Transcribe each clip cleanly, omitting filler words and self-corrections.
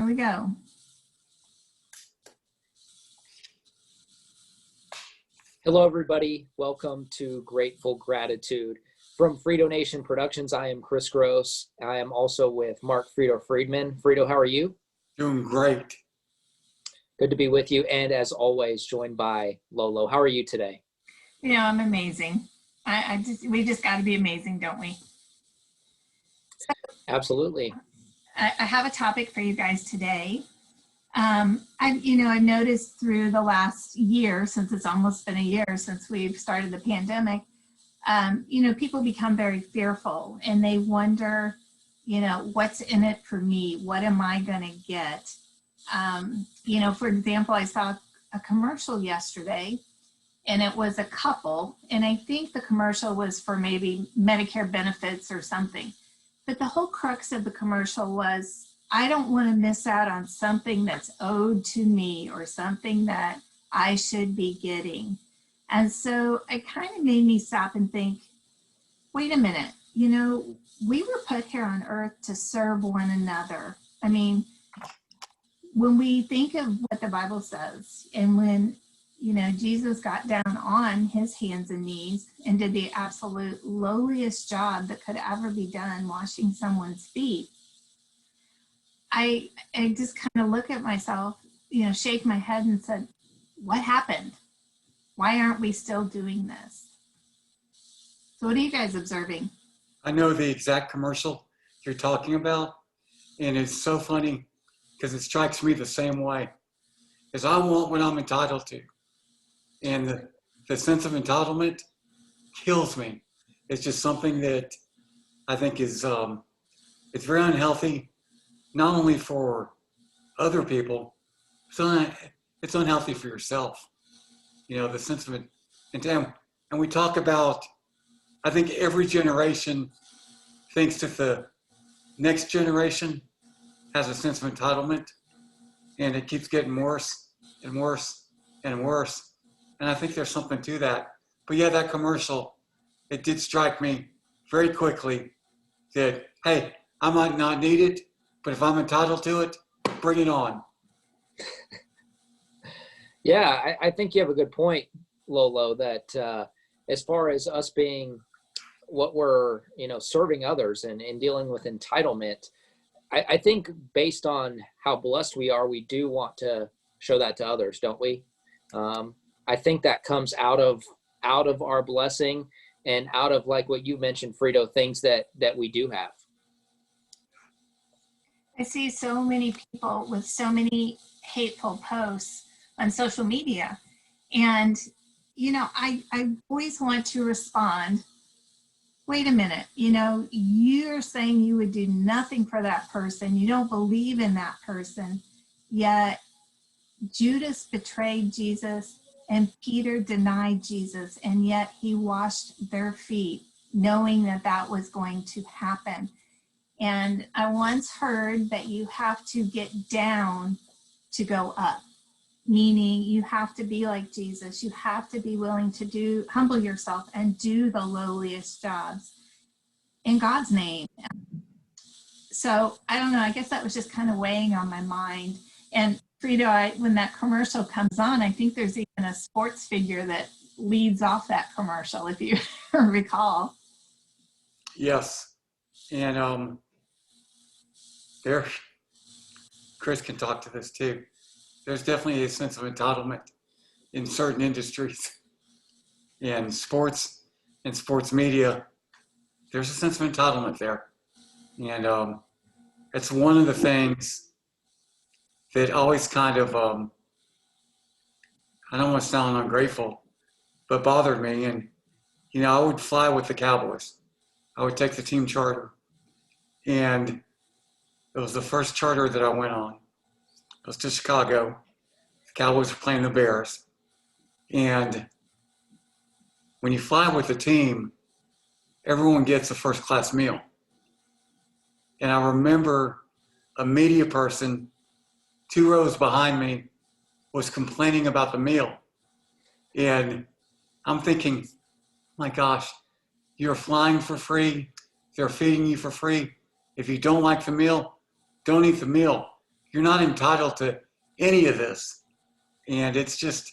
we go. Hello, everybody. Welcome to Grateful Gratitude. From Frito Nation Productions, I am Kris Gross. I am also with Mark Frito Friedman. Frito, how are you? Doing great. Good to be with you. And as always, joined by LoLo. How are you today? You know, I'm amazing. We just got to be amazing, don't we? Absolutely. I have a topic for you guys today. I've noticed through the last year, since it's almost been a year since we've started the pandemic, people become very fearful and they wonder, what's in it for me? What am I going to get? For example, I saw a commercial yesterday and it was a couple, and I think the commercial was for maybe Medicare benefits or something. But the whole crux of the commercial was, I don't want to miss out on something that's owed to me or something that I should be getting. And so it kind of made me stop and think, wait a minute, we were put here on earth to serve one another. I mean, when we think of what the Bible says, and when, Jesus got down on his hands and knees and did the absolute lowliest job that could ever be done, washing someone's feet, I just kind of look at myself, shake my head and said, what happened? Why aren't we still doing this? So what are you guys observing? I know the exact commercial you're talking about, and it's so funny because it strikes me the same way. Because I want what I'm entitled to. And the sense of entitlement kills me. It's just something that I think is it's very unhealthy, not only for other people, it's unhealthy for yourself. The sense of it. And we talk about, I think every generation thinks that the next generation has a sense of entitlement, and it keeps getting worse and worse and worse. And I think there's something to that. But yeah, that commercial, it did strike me very quickly that, hey, I might not need it, but if I'm entitled to it, bring it on. Yeah, I think you have a good point, Lolo, that as far as us being what we're, serving others and dealing with entitlement, I think based on how blessed we are, we do want to show that to others, don't we? I think that comes out of our blessing and out of, like what you mentioned, Frito, things that we do have. I see so many people with so many hateful posts on social media. And, I always want to respond, wait a minute, you're saying you would do nothing for that person. You don't believe in that person. Yet Judas betrayed Jesus and Peter denied Jesus. And yet he washed their feet, knowing that that was going to happen. And I once heard that you have to get down to go up, meaning you have to be like Jesus. You have to be willing to humble yourself and do the lowliest jobs in God's name. So I don't know, I guess that was just kind of weighing on my mind. And Frito, when that commercial comes on, I think there's even a sports figure that leads off that commercial, if you recall. Yes. And Kris can talk to this too. There's definitely a sense of entitlement in certain industries. In sports and sports media, there's a sense of entitlement there. And it's one of the things that always kind of, I don't want to sound ungrateful, but bothered me. And, I would fly with the Cowboys. I would take the team charter. And it was the first charter that I went on. It was to Chicago. The Cowboys were playing the Bears. And when you fly with the team, everyone gets a first-class meal. And I remember a media person 2 rows behind me was complaining about the meal. And I'm thinking, my gosh, you're flying for free. They're feeding you for free. If you don't like the meal, don't eat the meal. you're not entitled to any of this. And it's just,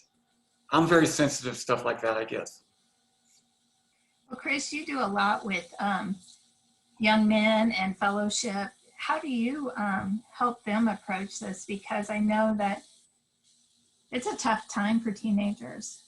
I'm very sensitive to stuff like that, I guess. Well, Kris, you do a lot with young men and fellowship. How do you help them approach this? Because I know that it's a tough time for teenagers.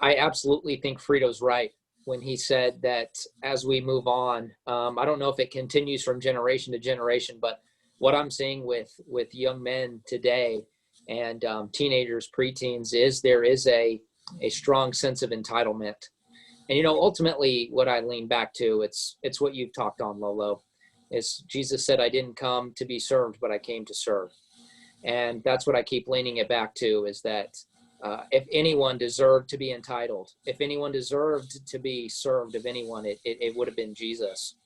I absolutely think Frito's right when he said that as we move on, I don't know if it continues from generation to generation, but what I'm seeing with young men today and teenagers, preteens, is there is a strong sense of entitlement. And, you know, ultimately what I lean back to, it's what you've talked on, Lolo, is Jesus said, I didn't come to be served, but I came to serve. And that's what I keep leaning it back to, is that if anyone deserved to be entitled, if anyone deserved to be served of anyone, it would have been Jesus.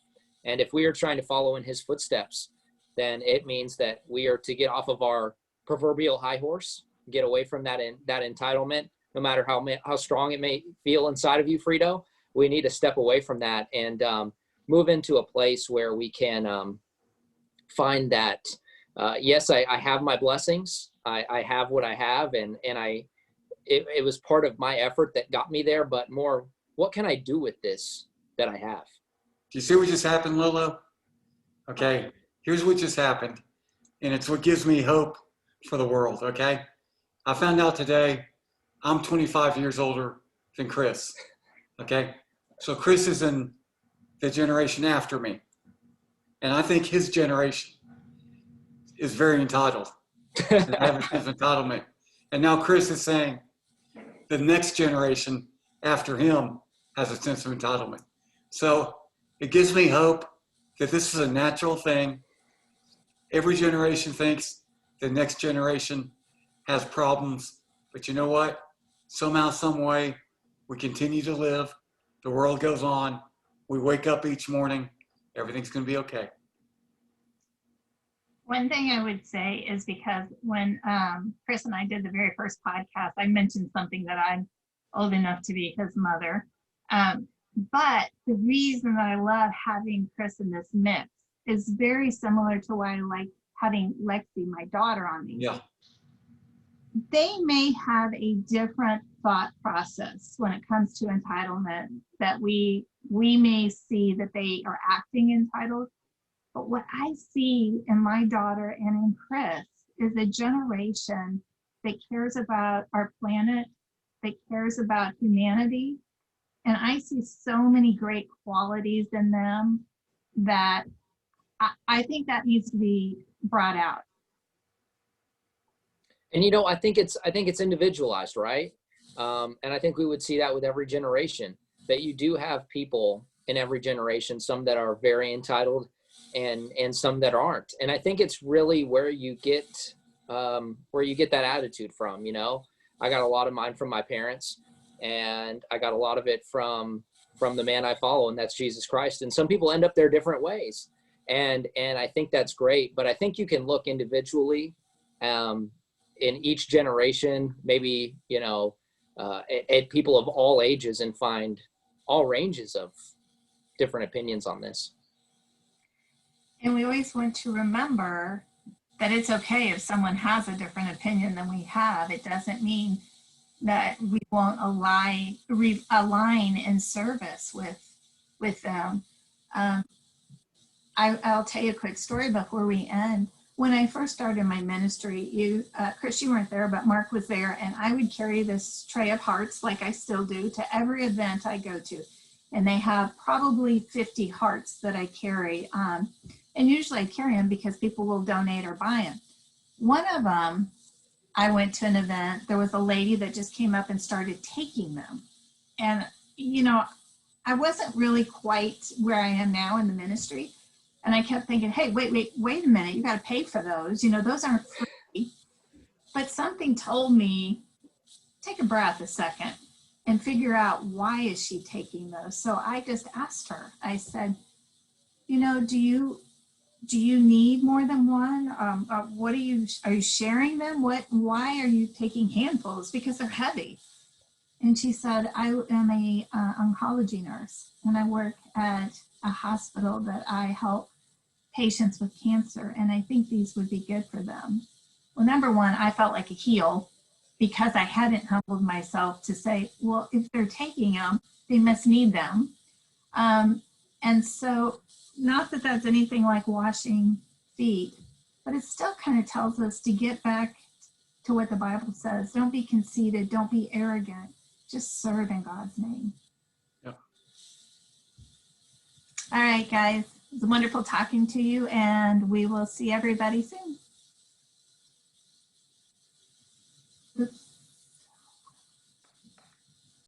And if we are trying to follow in his footsteps, then it means that we are to get off of our proverbial high horse, get away from that entitlement, no matter how strong it may feel inside of you, Frito. We need to step away from that and move into a place where we can find that, yes, I have my blessings. I have what I have, and it was part of my effort that got me there, but more, what can I do with this that I have? Do you see what just happened, Lolo? Okay, here's what just happened, and it's what gives me hope for the world, okay? I found out today I'm 25 years older than Kris, okay? So Kris is in the generation after me, and I think his generation is very entitled. They have a sense of entitlement. And now Kris is saying the next generation after him has a sense of entitlement. So it gives me hope that this is a natural thing. Every generation thinks the next generation has problems, but you know what? Somehow, some way, we continue to live. The world goes on. We wake up each morning. Everything's going to be okay. One thing I would say is, because when Kris and I did the very first podcast, I mentioned something that I'm old enough to be his mother. But the reason that I love having Kris in this mix is very similar to why I like having Lexi, my daughter, on these. Yeah. They may have a different thought process when it comes to entitlement, that we may see that they are acting entitled. But what I see in my daughter and in Kris is a generation that cares about our planet, that cares about humanity. And I see so many great qualities in them that I think that needs to be brought out. And, you know, I think it's individualized, right? And I think we would see that with every generation, that you do have people in every generation, some that are very entitled and some that aren't. And I think it's really where you get that attitude from. You know, I got a lot of mine from my parents, and I got a lot of it from the man I follow, and that's Jesus Christ. And some people end up there different ways. And I think that's great, but I think you can look individually in each generation, maybe, you know, at people of all ages, and find all ranges of different opinions on this. And we always want to remember that it's okay if someone has a different opinion than we have. It doesn't mean that we won't align in service with them. I'll tell you a quick story before we end. When I first started my ministry, Kris, you weren't there, but Mark was there, and I would carry this tray of hearts, like I still do, to every event I go to. And they have probably 50 hearts that I carry. And usually I carry them because people will donate or buy them. One of them, I went to an event, there was a lady that just came up and started taking them. And, you know, I wasn't really quite where I am now in the ministry. And I kept thinking, hey, wait a minute, you got to pay for those. You know, those aren't free. But something told me, take a breath a second and figure out, why is she taking those? So I just asked her, I said, you know, do you need more than one? What are you sharing them? Why are you taking handfuls? Because they're heavy. And she said, I am a oncology nurse, and I work at a hospital that I help patients with cancer, and I think these would be good for them. Well, number one, I felt like a heel because I hadn't humbled myself to say, well, if they're taking them, they must need them. And so, not that that's anything like washing feet, but it still kind of tells us to get back to what the Bible says. Don't be conceited, don't be arrogant, just serve in God's name. Yep. All right, guys, it was wonderful talking to you, and we will see everybody soon. Oops.